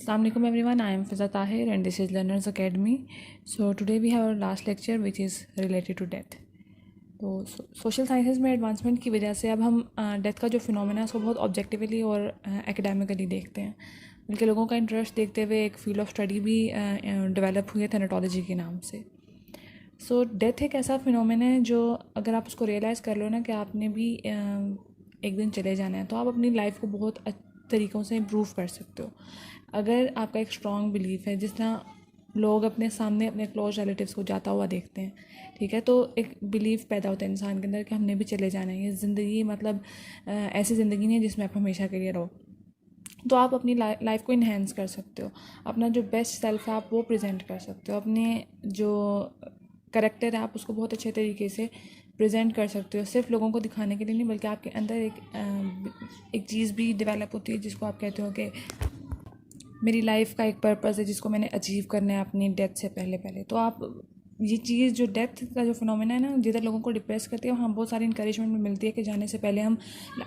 Assalamu alaikum everyone, I am Fiza Tahir and this is Learners Academy. So today we have our last lecture which is related to death. तो social sciences में advancement की वजह से अब हम death का जो phenomena है उसको बहुत ऑब्जेक्टिवली और एकेडमिकली देखते हैं, बल्कि लोगों का इंटरेस्ट देखते हुए एक फील्ड ऑफ स्टडी भी डेवलप हुई है थैनेटोलॉजी के नाम से. सो डेथ एक ऐसा फिनोमेना है जो अगर आप उसको रियलाइज़ कर लो ना कि आपने भी एक दिन चले जाना है, तो आप अपनी लाइफ को बहुत तरीक़ों से इम्प्रूव कर सकते हो. अगर आपका एक स्ट्रॉन्ग बिलीफ है, जिस तरह लोग अपने सामने अपने क्लोज रिलेटिव्स को जाता हुआ देखते हैं, ठीक है, तो एक बिलीफ पैदा होता है इंसान के अंदर कि हमने भी चले जाना है. ये ज़िंदगी मतलब ऐसी ज़िंदगी नहीं है जिसमें आप हमेशा के लिए रहो. तो आप अपनी लाइफ को इन्हेंस कर सकते हो, अपना जो बेस्ट सेल्फ है आप वो प्रेजेंट कर सकते हो, अपने जो करैक्टर है आप उसको बहुत अच्छे तरीके से प्रेजेंट कर सकते हो. सिर्फ लोगों को दिखाने के लिए नहीं, बल्कि आपके अंदर एक चीज़ भी डेवलप होती है जिसको आप कहते हो कि मेरी लाइफ का एक पर्पस है जिसको मैंने अचीव करना है अपनी डेथ से पहले. तो आप ये चीज़ जो डेथ का जो फिनोमेना है ना, जिधर लोगों को डिप्रेस करती है, वहाँ बहुत सारी इंकरेजमेंट भी मिलती है कि जाने से पहले हम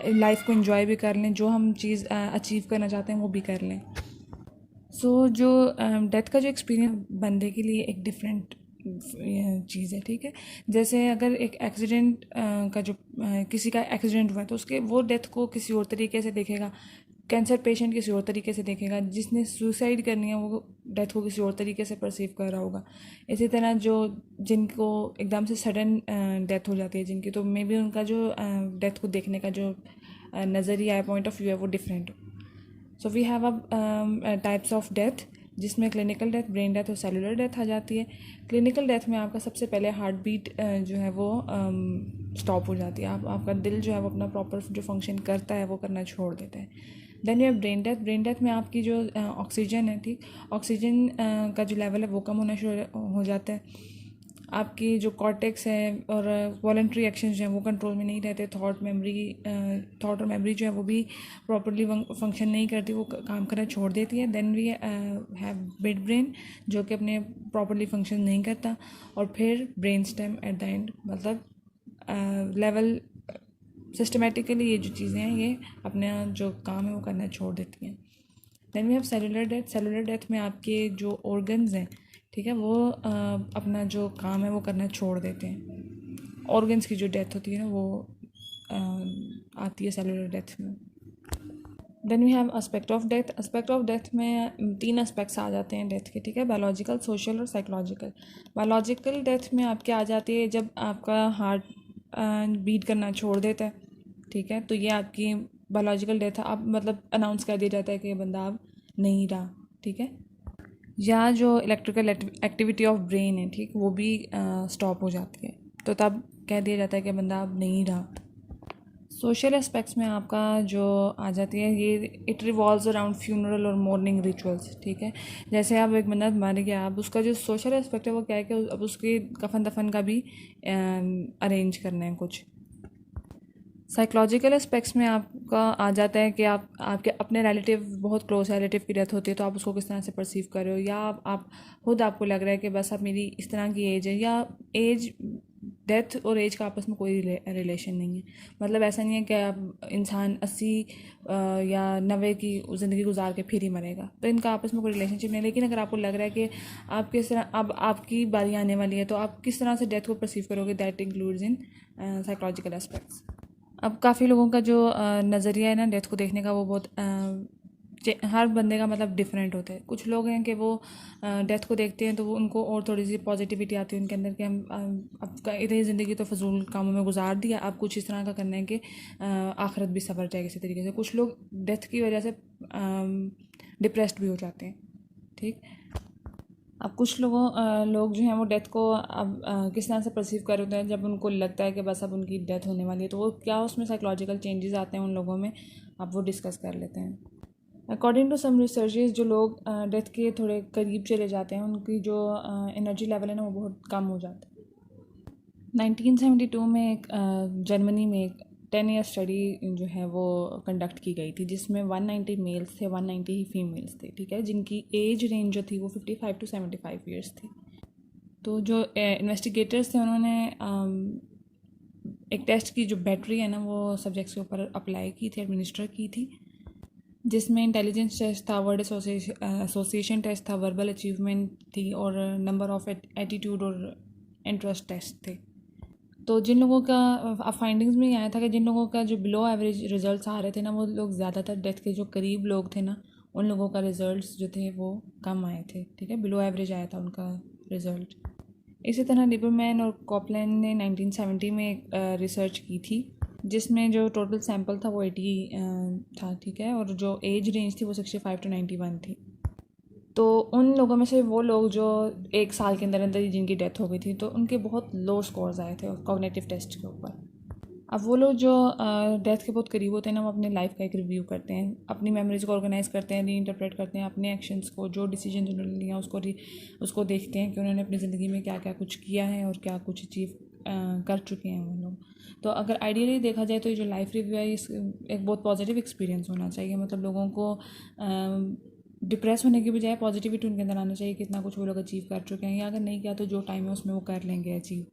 लाइफ को एंजॉय भी कर लें, जो हम चीज़ अचीव करना चाहते हैं वो भी कर लें. सो जो डेथ का जो एक्सपीरियंस बंदे के लिए एक डिफरेंट चीज़ है, ठीक है. जैसे अगर एक एक्सीडेंट का जो किसी का एक्सीडेंट हुआ है तो उसके वो डेथ को किसी और तरीके से देखेगा, कैंसर पेशेंट किसी और तरीके से देखेगा, जिसने सुसाइड करनी है वो डेथ को किसी और तरीके से परसीव कर रहा होगा. इसी तरह जो जिनको एकदम से सडन डेथ हो जाती है जिनकी, तो मे बी उनका जो डेथ को देखने का जो नज़रिया है, पॉइंट ऑफ व्यू है, वो डिफरेंट हो. So we have a types of death, जिसमें क्लिनिकल डेथ, ब्रेन डेथ और सेलुलर डेथ आ जाती है. क्लिनिकल डेथ में आपका सबसे पहले हार्ट बीट जो है वो स्टॉप हो जाती है. आपका दिल जो है वो अपना प्रॉपर जो फंक्शन करता है वो करना छोड़ देता है. Then you have brain death. Brain death में आपकी जो ऑक्सीजन है, ठीक, ऑक्सीजन का जो लेवल है वो कम होना शुरू हो जाता है. आपकी जो कॉर्टेक्स है और वॉलंटरी एक्शंस जो हैं वो कंट्रोल में नहीं रहते. थॉट और मेमोरी जो है वो भी प्रॉपरली फंक्शन नहीं करती, वो काम करना छोड़ देती है. Then we have mid brain जो कि अपने प्रॉपरली फंक्शन नहीं करता. और फिर brain stem at the end, मतलब लेवल सिस्टमेटिकली ये जो चीज़ें हैं ये अपना जो काम है वो करना छोड़ देती हैं. Then we have cellular death. Cellular death में आपके जो ऑर्गन्स हैं, ठीक है, वो अपना जो काम है वो करना छोड़ देते हैं. ऑर्गन्स की जो डेथ होती है ना वो आती है सेलुलर डेथ में. Then we have aspect of death. Aspect of death में 3 एस्पेक्ट्स आ जाते हैं डेथ के, ठीक है, बायोलॉजिकल, सोशल और साइकोलॉजिकल. बायोलॉजिकल डेथ में आपके आ जाती है जब आपका हार्ट बीट करना छोड़ देता है, ठीक है, तो ये आपकी बायोलॉजिकल डेथ है. अब मतलब अनाउंस कर दिया जाता है कि ये बंदा अब नहीं रहा, ठीक है. या जो इलेक्ट्रिकल एक्टिविटी ऑफ ब्रेन है, ठीक, वो भी स्टॉप हो जाती है, तो तब कह दिया जाता है कि बंदा अब नहीं रहा. सोशल एस्पेक्ट्स में आपका जो आ जाती है ये इट रिवॉल्व्स अराउंड फ्यूनरल और मॉर्निंग रिचुअल्स, ठीक है. जैसे अब एक बंदा मर गया, अब उसका जो सोशल एस्पेक्ट है वो क्या है कि अब उसके कफन दफन का भी अरेंज करना है कुछ. साइकोलॉजिकल एस्पेक्ट्स में आपका आ जाता है कि आपके अपने रिलेटिव, बहुत क्लोज रिलेटिव की डेथ होती है, तो आप उसको किस तरह से परसीव कर रहे हो, या आप खुद आपको लग रहा है कि बस अब मेरी इस तरह की एज है, या एज, डेथ और एज का आपस में कोई रिलेशन नहीं है. मतलब ऐसा नहीं है कि आप इंसान 80 या 90 की ज़िंदगी गुजार के फिर ही मरेगा, तो इनका आपस में कोई रिलेशनशिप नहीं है. लेकिन अगर आपको लग रहा है कि आप किस तरह अब आपकी बारी आने वाली है, तो आप किस तरह से डेथ को परसीव करोगे, that includes in psychological aspects. अब काफ़ी लोगों का जो नज़रिया है ना डेथ को देखने का, वो बहुत हर बंदे का मतलब डिफरेंट होता है. कुछ लोग हैं कि वो डेथ को देखते हैं तो वो उनको और थोड़ी सी पॉजिटिविटी आती है उनके अंदर कि हम अब इतनी ज़िंदगी तो फजूल कामों में गुजार दिया, अब कुछ इस तरह का करना है कि आखिरत भी सवर जाए किसी तरीके से. कुछ लोग डेथ की वजह से डिप्रेस्ड भी हो जाते हैं, ठीक. अब कुछ लोग जो हैं वो डेथ को अब किस तरह से परसीव कर होते हैं जब उनको लगता है कि बस अब उनकी डेथ होने वाली है, तो वो क्या उसमें साइकोलॉजिकल चेंजेस आते हैं उन लोगों में, अब वो डिस्कस कर लेते हैं. अकॉर्डिंग टू सम रिसर्चेस, जो लोग डेथ के थोड़े करीब चले जाते हैं उनकी जो एनर्जी लेवल है ना वो बहुत कम हो जाता है. 1972 में एक जर्मनी में एक 10 ईयर स्टडी जो है वो कंडक्ट की गई थी, जिसमें 190 मेल्स थे, 190 ही फीमेल्स थे, ठीक है, जिनकी एज रेंज जो थी वो 55 to 75 ईयर्स थी. तो जो इन्वेस्टिगेटर्स थे उन्होंने एक टेस्ट की जो बैटरी है ना वो सब्जेक्ट्स के ऊपर अप्लाई की थी, एडमिनिस्टर की थी, जिसमें इंटेलिजेंस टेस्ट था, वर्ड एसोसिएशन टेस्ट था, वर्बल अचीवमेंट थी और नंबर ऑफ एटीट्यूड और इंटरेस्ट टेस्ट थे। तो जिन लोगों का फाइंडिंग्स में ये आया था कि जिन लोगों का जो बिलो एवरेज रिजल्ट्स आ रहे थे ना, वो लोग ज़्यादातर डेथ के जो करीब लोग थे ना, उन लोगों का रिजल्ट्स जो थे वो कम आए थे। ठीक है, बिलो एवरेज आया था उनका रिज़ल्ट। इसी तरह लिबरमैन और कॉपलैंड ने 1970 में एक रिसर्च की थी, जिसमें जो टोटल सैंपल था वो 80 था। ठीक है, और जो एज रेंज थी वो 65 to 91 थी। तो उन लोगों में से वो लोग जो एक साल के अंदर अंदर ही जिनकी डेथ हो गई थी, तो उनके बहुत लो स्कोर्स आए थे कॉग्निटिव टेस्ट के ऊपर। अब वो लोग जो डेथ के बहुत करीब होते हैं ना, वो अपने लाइफ का एक रिव्यू करते हैं, अपनी मेमोरीज को ऑर्गेनाइज करते हैं, री इंटरप्रेट करते हैं अपने एक्शंस को, जो डिसीजन उन्होंने लिया उसको देखते हैं कि उन्होंने अपनी ज़िंदगी में क्या क्या कुछ किया है और क्या कुछ अचीव कर चुके हैं वो लोग। तो अगर आइडियली देखा जाए तो ये जो लाइफ रिव्यू है, इस एक बहुत पॉजिटिव एक्सपीरियंस होना चाहिए। मतलब लोगों को डिप्रेस होने की बजाय पॉजिटिविटी उनके अंदर आना चाहिए, कितना कुछ वो लोग अचीव कर चुके हैं, या अगर नहीं किया तो जो टाइम है उसमें वो कर लेंगे अचीव।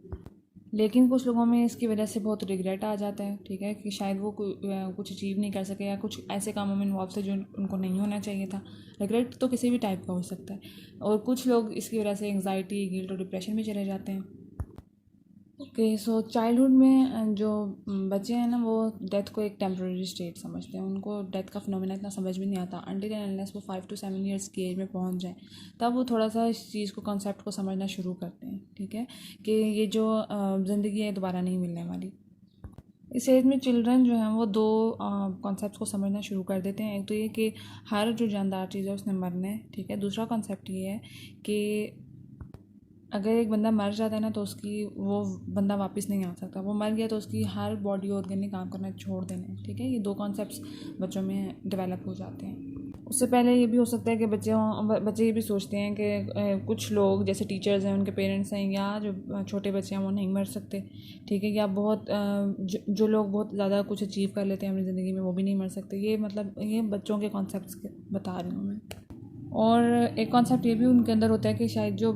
लेकिन कुछ लोगों में इसकी वजह से बहुत रिग्रेट आ जाता है। ठीक है, कि शायद वो कुछ अचीव नहीं कर सके या कुछ ऐसे कामों में इन्वॉल्व थे जो उनको नहीं होना चाहिए था। रिग्रेट तो किसी भी टाइप का हो सकता है, और कुछ लोग इसकी वजह से एंग्जाइटी, गिल्ट और डिप्रेशन में चले जाते हैं। ओके, सो चाइल्डहुड में जो बच्चे हैं ना, वो डेथ को एक टेम्प्रेरी स्टेट समझते हैं। उनको डेथ का फिनोमेना इतना समझ में नहीं आता अनटिल एंड अनलेस वो 5 to 7 ईयर्स की एज में पहुंच जाए, तब वो थोड़ा सा इस चीज़ को, कॉन्सेप्ट को समझना शुरू करते हैं। ठीक है, कि ये जो ज़िंदगी है दोबारा नहीं मिलने वाली। इस एज में चिल्ड्रन जो हैं वो दो कॉन्सेप्ट को समझना शुरू कर देते हैं। एक तो ये कि हर जो जानदार चीज़ है उसने मरना है। ठीक है, दूसरा कॉन्सेप्ट ये है कि अगर एक बंदा मर जाता है ना, तो उसकी वो बंदा वापस नहीं आ सकता। वो मर गया तो उसकी हर बॉडी ऑर्गन ने काम करना छोड़ देना है। ठीक है, ये दो कॉन्सेप्ट्स बच्चों में डेवलप हो जाते हैं। उससे पहले ये भी हो सकता है कि बच्चे ये भी सोचते हैं कि कुछ लोग जैसे टीचर्स हैं, उनके पेरेंट्स हैं, या जो छोटे बच्चे हैं वो नहीं मर सकते। ठीक है, या बहुत जो लोग बहुत ज़्यादा कुछ अचीव कर लेते हैं अपनी ज़िंदगी में, वो भी नहीं मर सकते। ये मतलब ये बच्चों के कॉन्सेप्ट्स बता रही हूँ मैं। और एक कॉन्सेप्ट ये भी उनके अंदर होता है कि शायद जो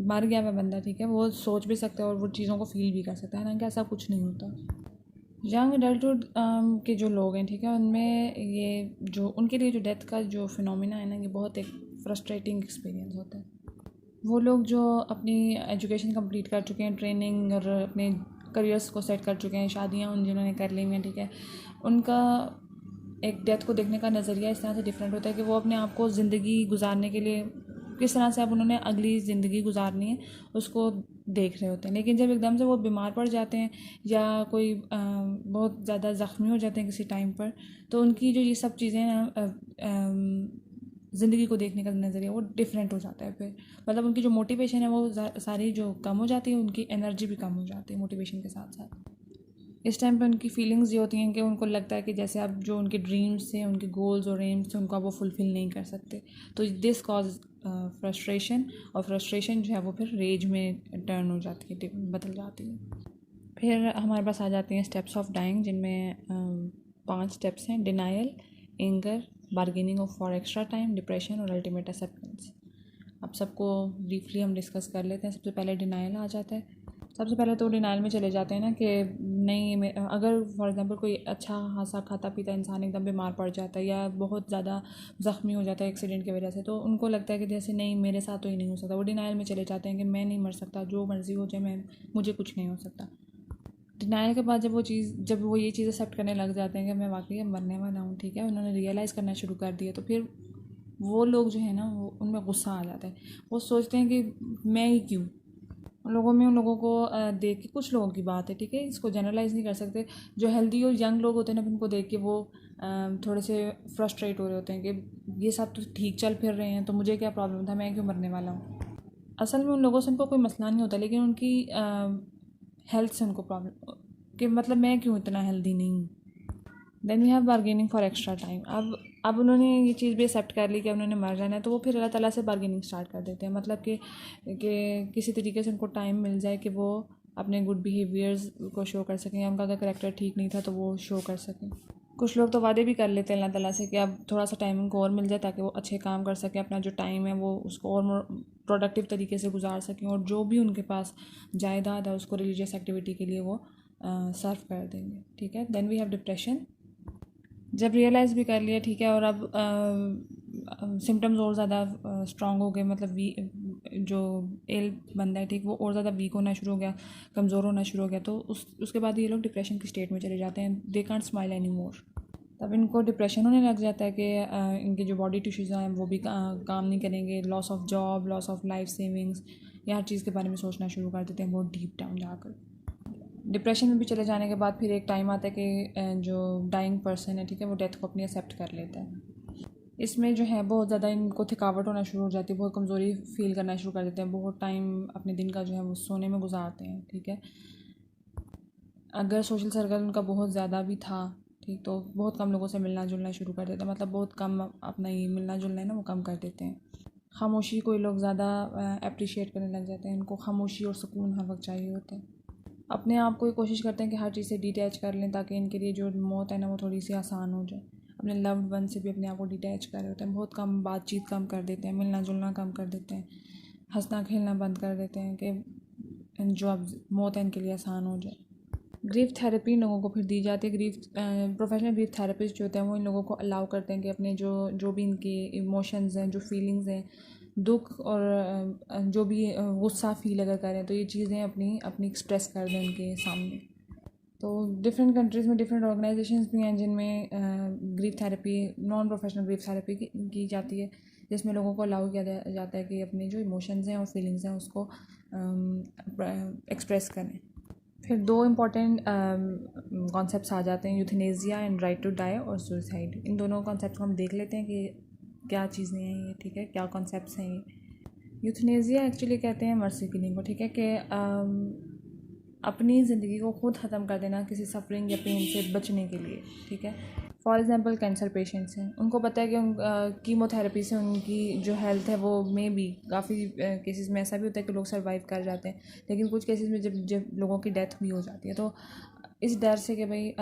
मर गया हुआ बंदा, ठीक है, वो सोच भी सकता है और वो चीज़ों को फील भी कर सकता है, हालांकि ऐसा कुछ नहीं होता। यंग एडल्टहुड के जो लोग हैं, ठीक है, उनमें ये जो उनके लिए जो डेथ का जो फिनोमिना है ना, ये बहुत एक फ्रस्ट्रेटिंग एक्सपीरियंस होता है। वो लोग जो अपनी एजुकेशन कंप्लीट कर चुके हैं, ट्रेनिंग और अपने करियर्स को सेट कर चुके हैं, शादियाँ उन जिन्होंने कर ली हुई हैं, ठीक है, उनका एक डेथ को देखने का नज़रिया इस तरह से डिफरेंट होता है कि वो अपने आप को ज़िंदगी गुजारने के लिए किस तरह से अब उन्होंने अगली ज़िंदगी गुजारनी है उसको देख रहे होते हैं। लेकिन जब एकदम से वो बीमार पड़ जाते हैं या कोई बहुत ज़्यादा ज़ख्मी हो जाते हैं किसी टाइम पर, तो उनकी जो ये सब चीज़ें हैं, ज़िंदगी को देखने का नज़रिया वो डिफरेंट हो जाता है। फिर मतलब उनकी जो मोटिवेशन है वो सारी जो कम हो जाती है, उनकी एनर्जी भी कम हो जाती है मोटिवेशन के साथ साथ। इस टाइम पे उनकी फीलिंग्स ये होती हैं कि उनको लगता है कि जैसे अब जो उनके ड्रीम्स थे, उनके गोल्स और एम्स थे, उनको अब वो फुलफ़िल नहीं कर सकते। तो दिस कॉज फ्रस्ट्रेशन, और फ्रस्ट्रेशन जो है वो फिर रेज में टर्न हो जाती है, बदल जाती है। फिर हमारे पास आ जाती हैं स्टेप्स ऑफ डाइंग, जिनमें 5 स्टेप्स हैं: denial, anger, bargaining of for extra time, depression और अल्टीमेट एक्सेप्टेंस। अब सबको ब्रीफली हम डिस्कस कर लेते हैं। सबसे पहले डिनायल आ जाता है। सबसे पहले तो डिनाइल में चले जाते हैं ना कि नहीं, अगर फॉर एग्जांपल कोई अच्छा खासा खाता पीता इंसान एकदम बीमार पड़ जाता है या बहुत ज़्यादा ज़ख्मी हो जाता है एक्सीडेंट की वजह से, तो उनको लगता है कि जैसे नहीं, मेरे साथ तो ही नहीं हो सकता। वो डिनाइल में चले जाते हैं कि मैं नहीं मर सकता, जो मर्ज़ी हो जाए, मुझे कुछ नहीं हो सकता। डिनाइल के बाद जब वो ये चीज़ एक्सेप्ट करने लग जाते हैं कि मैं वाकई मरने वाला हूँ, ठीक है, उन्होंने रियलाइज़ करना शुरू कर दिया, तो फिर वो लोग जो है ना, वो उनमें गुस्सा आ जाता है। वो सोचते हैं कि मैं ही क्यों। उन लोगों को देख के, कुछ लोगों की बात है, ठीक है, इसको जनरलाइज़ नहीं कर सकते, जो हेल्दी और यंग लोग होते हैं ना, उनको देख के वो थोड़े से फ्रस्ट्रेट हो रहे होते हैं कि ये सब तो ठीक चल फिर रहे हैं, तो मुझे क्या प्रॉब्लम था, मैं क्यों मरने वाला हूँ। असल में उन लोगों से उनको कोई मसला नहीं होता, लेकिन उनकी हेल्थ से उनको प्रॉब्लम, कि मतलब मैं क्यों इतना हेल्दी नहीं हूँ। Then we have bargaining for extra time. अब उन्होंने ये चीज़ भी एक्सेप्ट कर ली कि उन्होंने मर जाना है, तो वो फिर अल्लाह ताला से बार्गेनिंग स्टार्ट कर देते हैं। मतलब कि किसी तरीके से उनको टाइम मिल जाए कि वो अपने गुड बिहेवियर्स को शो कर सकें, या उनका अगर करेक्टर ठीक नहीं था तो वो शो कर सकें। कुछ लोग तो वादे भी कर लेते हैं अल्लाह ताला से कि अब थोड़ा सा टाइम उनको और मिल जाए, ताकि वो अच्छे काम कर सकें, अपना जो टाइम है वो उसको और प्रोडक्टिव तरीके से गुजार सकें, और जो भी उनके पास जायदाद है उसको रिलीजियस एक्टिविटी के लिए वो सर्व कर देंगे। ठीक है, देन वी हैव डिप्रेशन। जब रियलाइज़ भी कर लिया, ठीक है, और अब सिम्टम्स और ज़्यादा स्ट्रॉन्ग हो गए, मतलब जो एल बंदा है, ठीक, वो और ज़्यादा वीक होना शुरू हो गया, कमज़ोर होना शुरू हो गया, तो उसके बाद ये लोग डिप्रेशन की स्टेट में चले जाते हैं। They can't smile any more. तब इनको डिप्रेशन होने लग जाता है कि इनके जो बॉडी टिश्यूज़ हैं वो भी काम नहीं करेंगे, loss of job, loss of life savings, या हर चीज़ के बारे में सोचना शुरू कर देते हैं बहुत डीप डाउन जाकर। डिप्रेशन में भी चले जाने के बाद फिर एक टाइम आता है कि जो डाइंग पर्सन है, ठीक है, वो डेथ को अपनी एक्सेप्ट कर लेता है। इसमें जो है बहुत ज़्यादा इनको थकावट होना शुरू हो जाती है, बहुत कमज़ोरी फील करना शुरू कर देते हैं, बहुत टाइम अपने दिन का जो है वो सोने में गुजारते हैं, ठीक है। अगर सोशल सर्कल उनका बहुत ज़्यादा भी था, ठीक, तो बहुत कम लोगों से मिलना जुलना शुरू कर देते हैं, मतलब बहुत कम अपना ये मिलना जुलना है ना वो कम कर देते हैं। खामोशी कोई लोग ज़्यादा अप्रिशिएट करने लग जाते हैं, इनको खामोशी और सुकून हर वक्त चाहिए होता है। अपने आप को ही कोशिश करते हैं कि हर चीज़ से डिटैच कर लें ताकि इनके लिए जो मौत है ना वो थोड़ी सी आसान हो जाए। अपने लव्ड वन से भी अपने आप को डिटैच कर रहे होते हैं, बहुत कम बातचीत कम कर देते हैं, मिलना जुलना कम कर देते हैं, हंसना खेलना बंद कर देते हैं कि जो अब मौत है इनके लिए आसान हो जाए। ग्रीफ थेरेपी इन लोगों को फिर दी जाती है। प्रोफेशनल ग्रीफ थेरेपिस्ट जो होते हैं वो इन लोगों को अलाउ करते हैं कि अपने जो भी इनके इमोशंस हैं, जो फीलिंग्स हैं, दुख और जो भी गुस्सा फील अगर करें तो ये चीज़ें अपनी अपनी एक्सप्रेस कर दें उनके सामने। तो डिफरेंट कंट्रीज़ में डिफरेंट ऑर्गेनाइजेशंस भी हैं जिनमें grief therapy, non professional grief therapy की जाती है, जिसमें लोगों को अलाउ किया जाता है कि अपने जो इमोशंस हैं और फीलिंग्स हैं उसको एक्सप्रेस करें। फिर दो इम्पॉर्टेंट कॉन्सेप्ट्स आ जाते हैं, euthanasia and right to die और सुसाइड। इन दोनों कॉन्सेप्ट्स को हम देख लेते हैं कि क्या चीज़ें हैं ये, ठीक है, क्या कॉन्सेप्ट्स हैं ये। यूथनेसिया एक्चुअली कहते हैं मर्सी किलिंग को, ठीक है, कि अपनी ज़िंदगी को खुद ख़त्म कर देना किसी सफरिंग या पेन से बचने के लिए, ठीक है। फॉर एग्ज़ाम्पल कैंसर पेशेंट्स हैं, उनको पता है कि कीमोथेरेपी से उनकी जो हेल्थ है वो में भी काफ़ी केसेस में ऐसा भी होता है कि लोग सर्वाइव कर जाते हैं, लेकिन कुछ केसेस में जब जब लोगों की डेथ भी हो जाती है, तो इस डर से कि भाई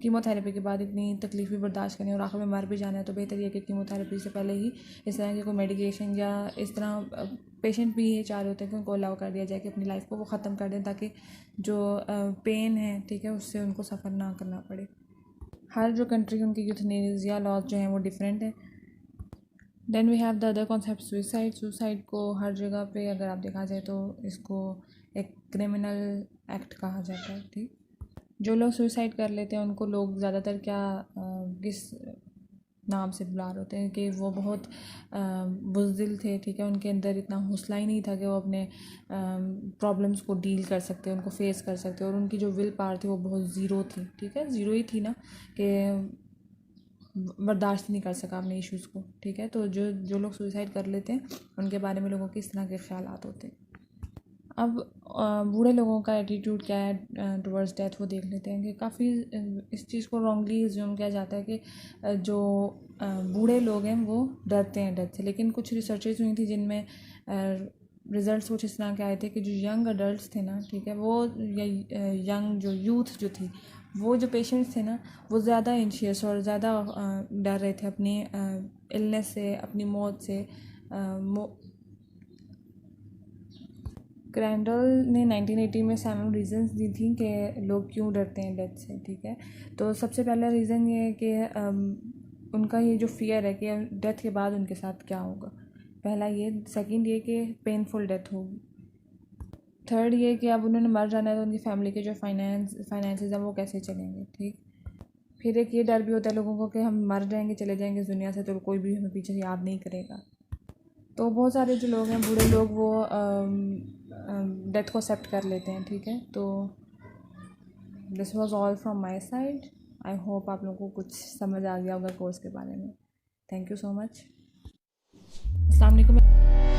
कीमोथेरेपी के बाद इतनी तकलीफ़ भी बर्दाश्त करनी और आखिर में मर भी जाना है, तो बेहतर ये कि कीमोथेरेपी से पहले ही इस तरह की कोई मेडिकेशन या इस तरह पेशेंट भी ये चाह रहे होते हैं कि उनको अलाउ कर दिया जाए कि अपनी लाइफ को वो ख़त्म कर दें ताकि जो पेन है, ठीक है, उससे उनको सफ़र ना करना पड़े। हर जो कंट्री उनकी यूथनेसिया लॉज जो हैं वो डिफरेंट है। Then we have the other concept suicide. Suicide को हर जगह पे अगर आप देखा जाए तो इसको एक क्रिमिनल एक्ट कहा जाता है, ठीक। जो लोग सुसाइड कर लेते हैं उनको लोग ज़्यादातर किस नाम से बुला रहे होते हैं कि वो बहुत बुज़दिल थे, ठीक है, उनके अंदर इतना हौसला ही नहीं था कि वो अपने प्रॉब्लम्स को डील कर सकते, उनको फेस कर सकते, और उनकी जो विल पावर थी वो बहुत ज़ीरो थी, ठीक है, ज़ीरो ही थी ना, कि बर्दाश्त नहीं कर सका अपने इश्यूज़ को, ठीक है। तो जो लोग सुसाइड कर लेते हैं उनके बारे में लोगों के इस तरह के ख्यालात होते हैं। अब बूढ़े लोगों का एटीट्यूड क्या है टुवर्ड्स डेथ वो देख लेते हैं कि काफ़ी इस चीज़ को रॉन्गली एज्यूम किया जाता है कि जो बूढ़े लोग हैं वो डरते हैं डेथ से, लेकिन कुछ रिसर्चेज हुई थी जिनमें रिज़ल्ट्स कुछ इस तरह के आए थे कि जो यंग अडल्ट थे ना, ठीक है, वो यंग जो यूथ जो थी, वो जो पेशेंट्स थे ना वो ज़्यादा एंशियस और ज़्यादा डर रहे थे अपनी इलनेस से, अपनी मौत से। क्रैंडल ने 1980 में 7 रीज़न्स दी थी कि लोग क्यों डरते हैं डेथ से, ठीक है। तो सबसे पहला रीज़न ये है कि उनका ये जो फियर है कि डेथ के बाद उनके साथ क्या होगा, पहला ये। सेकंड ये कि पेनफुल डेथ होगी। थर्ड ये कि अब उन्होंने मर जाना है तो उनकी फैमिली के जो फाइनेंसेस हैं वो कैसे चलेंगे, ठीक। फिर एक ये डर भी होता है लोगों को कि हम मर जाएंगे, चले जाएंगे इस दुनिया से, तो कोई भी हमें पीछे याद नहीं करेगा। तो बहुत सारे जो लोग हैं, बूढ़े लोग, वो डेथ को एक्सेप्ट कर लेते हैं, ठीक है। तो this was all from my side. I hope आप लोगों को कुछ समझ आ गया होगा कोर्स के बारे में। Thank you so much. अस्सलाम वालेकुम।